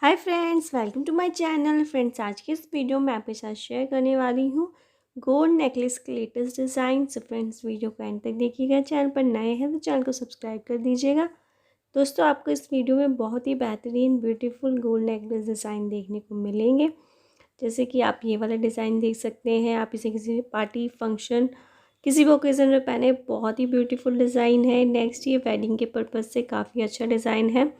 Hi friends, welcome to my channel. Friends, आज के इस वीडियो में आपके साथ शेयर करने वाली हूँ गोल्ड नेकलेस के latest design. So friends, video को एंड तक देखिएगा। चैनल पर नए हैं तो चैनल को सब्सक्राइब कर दीजिएगा। दोस्तों, आपको इस वीडियो में बहुत ही बेहतरीन ब्यूटीफुल गोल्ड नेकलेस डिज़ाइन देखने को मिलेंगे। जैसे कि आप ये वाला डिज़ाइन देख सकते हैं। आप इसे किसी पार्टी फंक्शन किसी भी ओकेज़न में पहने, बहुत ही ब्यूटीफुल डिज़ाइन है। नेक्स्ट, ये वेडिंग के पर्पज़ से काफ़ी अच्छा डिज़ाइन है।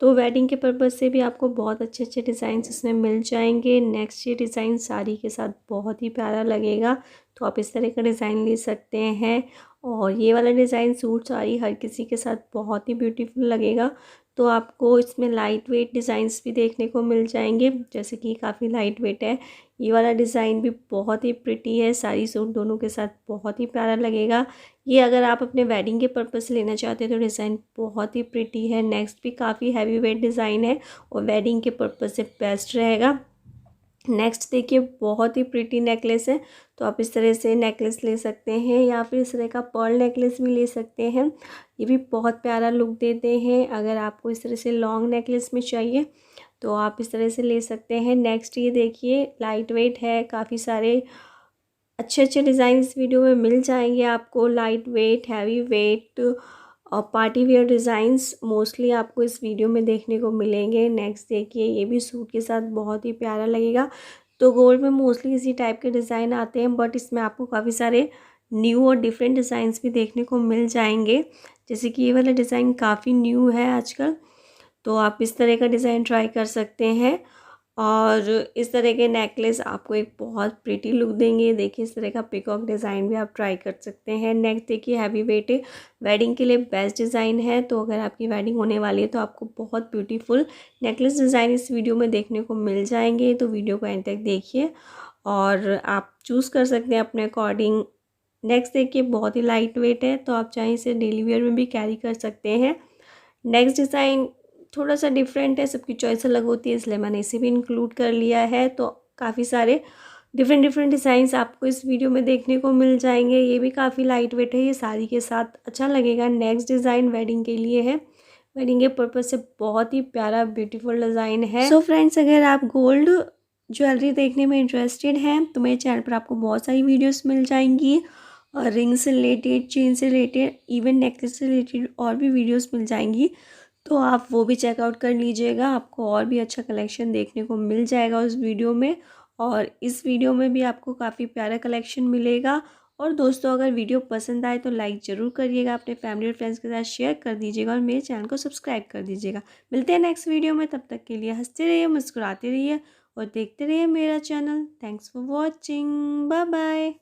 तो वेडिंग के पर्पज़ से भी आपको बहुत अच्छे अच्छे डिज़ाइंस इसमें मिल जाएंगे। नेक्स्ट, ये डिज़ाइन साड़ी के साथ बहुत ही प्यारा लगेगा, तो आप इस तरह का डिज़ाइन ले सकते हैं। और ये वाला डिज़ाइन सूट साड़ी हर किसी के साथ बहुत ही ब्यूटीफुल लगेगा। तो आपको इसमें लाइट वेट डिज़ाइंस भी देखने को मिल जाएंगे, जैसे कि काफ़ी लाइट वेट है। ये वाला डिज़ाइन भी बहुत ही प्रिटी है, साड़ी सूट दोनों के साथ बहुत ही प्यारा लगेगा। ये अगर आप अपने वेडिंग के पर्पज़ से लेना चाहते हैं तो डिज़ाइन बहुत ही प्रिटी है। नेक्स्ट भी काफ़ी हैवी वेट डिज़ाइन है और वेडिंग के पर्पज़ से बेस्ट रहेगा। नेक्स्ट देखिए, बहुत ही प्रिटी नेकलेस है, तो आप इस तरह से नेकलेस ले सकते हैं या फिर इस तरह का पर्ल नेकलेस भी ले सकते हैं। ये भी बहुत प्यारा लुक देते हैं। अगर आपको इस तरह से लॉन्ग नेकलेस में चाहिए तो आप इस तरह से ले सकते हैं। नेक्स्ट, ये देखिए, लाइट वेट है। काफ़ी सारे अच्छे अच्छे डिज़ाइन इस वीडियो में मिल जाएंगे आपको। लाइट वेट, हैवी वेट और पार्टी वेयर डिज़ाइंस मोस्टली आपको इस वीडियो में देखने को मिलेंगे। नेक्स्ट देखिए, ये भी सूट के साथ बहुत ही प्यारा लगेगा। तो गोल्ड में मोस्टली इसी टाइप के डिज़ाइन आते हैं, बट इसमें आपको काफ़ी सारे न्यू और डिफरेंट डिज़ाइंस भी देखने को मिल जाएंगे। जैसे कि ये वाला डिज़ाइन काफ़ी न्यू है आजकल, तो आप इस तरह का डिज़ाइन ट्राई कर सकते हैं। और इस तरह के नेकलेस आपको एक बहुत प्रिटी लुक देंगे। देखिए, इस तरह का पिकॉक डिज़ाइन भी आप ट्राई कर सकते हैं। नेक्स्ट देखिए, हैवी वेट है, वेडिंग के लिए बेस्ट डिज़ाइन है। तो अगर आपकी वेडिंग होने वाली है तो आपको बहुत ब्यूटीफुल नेकलेस डिज़ाइन इस वीडियो में देखने को मिल जाएंगे। तो वीडियो को एंड तक देखिए और आप चूज़ कर सकते हैं अपने अकॉर्डिंग। नेक्स्ट देखिए, बहुत ही लाइट वेट है, तो आप चाहे इसे डेली वेयर में भी कैरी कर सकते हैं। नेक्स्ट डिज़ाइन थोड़ा सा डिफरेंट है, सबकी चॉइस अलग होती है, इसलिए मैंने इसे भी इंक्लूड कर लिया है। तो काफ़ी सारे डिफरेंट डिफरेंट डिज़ाइंस आपको इस वीडियो में देखने को मिल जाएंगे। ये भी काफ़ी लाइट वेट है, ये साड़ी के साथ अच्छा लगेगा। नेक्स्ट डिज़ाइन वेडिंग के लिए है, वेडिंग के पर्पज़ से बहुत ही प्यारा ब्यूटीफुल डिज़ाइन है। सो फ्रेंड्स, अगर आप गोल्ड ज्वेलरी देखने में इंटरेस्टेड हैं तो मेरे चैनल पर आपको बहुत सारी वीडियोस मिल जाएंगी, और रिंग से रिलेटेड, चेन से रिलेटेड, इवन नेकलेस से रिलेटेड और भी वीडियोस मिल जाएंगी। तो आप वो भी चेकआउट कर लीजिएगा, आपको और भी अच्छा कलेक्शन देखने को मिल जाएगा उस वीडियो में। और इस वीडियो में भी आपको काफ़ी प्यारा कलेक्शन मिलेगा। और दोस्तों, अगर वीडियो पसंद आए तो लाइक ज़रूर करिएगा, अपने फैमिली और फ्रेंड्स के साथ शेयर कर दीजिएगा और मेरे चैनल को सब्सक्राइब कर दीजिएगा। मिलते हैं नेक्स्ट वीडियो में, तब तक के लिए हंसते रहिए, मुस्कुराते रहिए और देखते रहिए मेरा channel. Thanks for watching, bye bye.